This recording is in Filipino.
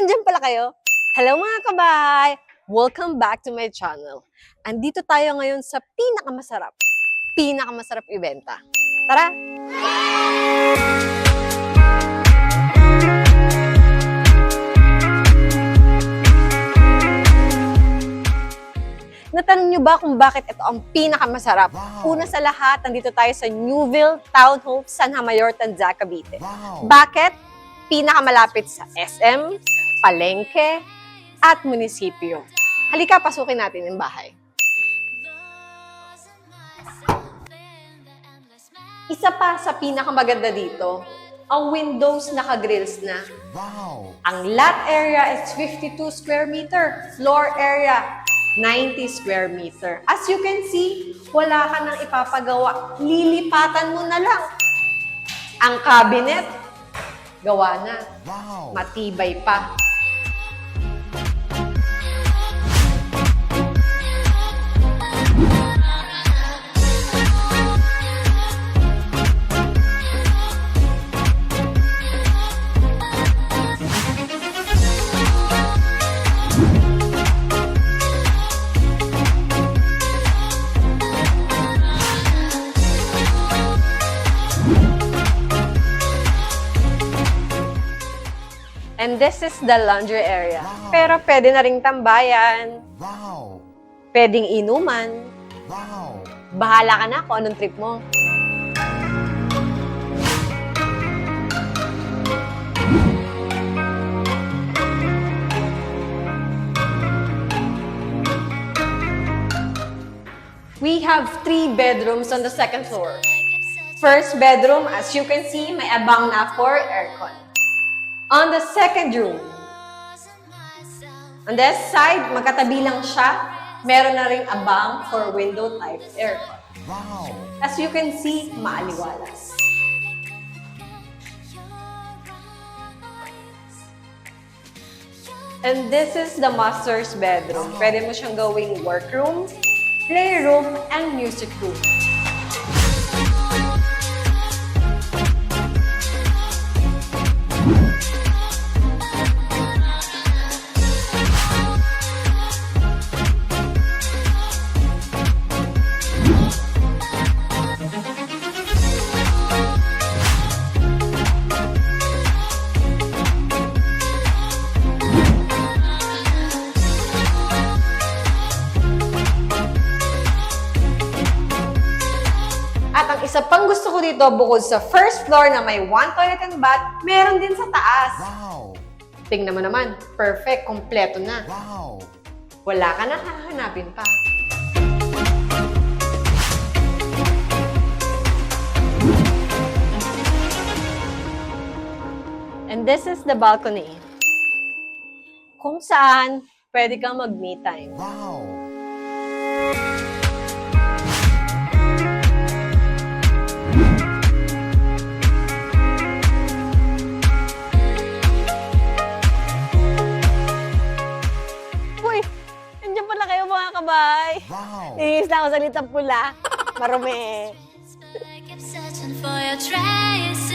Andiyan pala kayo? Hello mga kabahay! Welcome back to my channel. Andito tayo ngayon sa pinakamasarap ibenta. Tara! Natanong nyo ba kung bakit ito ang pinakamasarap? Wow. Una sa lahat, nandito tayo sa Newville Town Home, San Jamayor, Tanza, Cavite. Wow. Bakit? Pinakamalapit sa SM, palengke, at munisipyo. Halika, pasukin natin yung bahay. Isa pa sa pinakamaganda dito, ang windows naka-grills na. Wow. Ang lot area is 52 square meter, floor area 90 square meter. As you can see, wala ka nang ipapagawa. Lilipatan mo na lang. Ang cabinet, gawa na. Wow. Matibay pa. And this is the laundry area. Wow. Pero pwede na ring tambayan, Wow. pwedeng inuman. Wow. Bahala ka na kung anong trip mo. We have 3 bedrooms on the second floor. First bedroom, as you can see, may abang na for aircon. On the second room, on this side, magkatabi lang siya, meron na ring abang for window type aircon. Wow. As you can see, maaliwalas. And this is the master's bedroom. Pwede mo siyang gawing workroom, playroom, and music room. At ang isa pang gusto ko dito, bukod sa first floor na may 1 toilet and bath, meron din sa taas. Wow. Tingnan mo naman, perfect, kompleto na. Wow. Wala ka na hahanapin pa. And this is the balcony. Kung saan, pwede kang mag-me time. Wow. Uy, nandiyan pala kayo mga kabay. Wow. Nilinis na ako sa litang pula. Marumi. I kept searching for your trace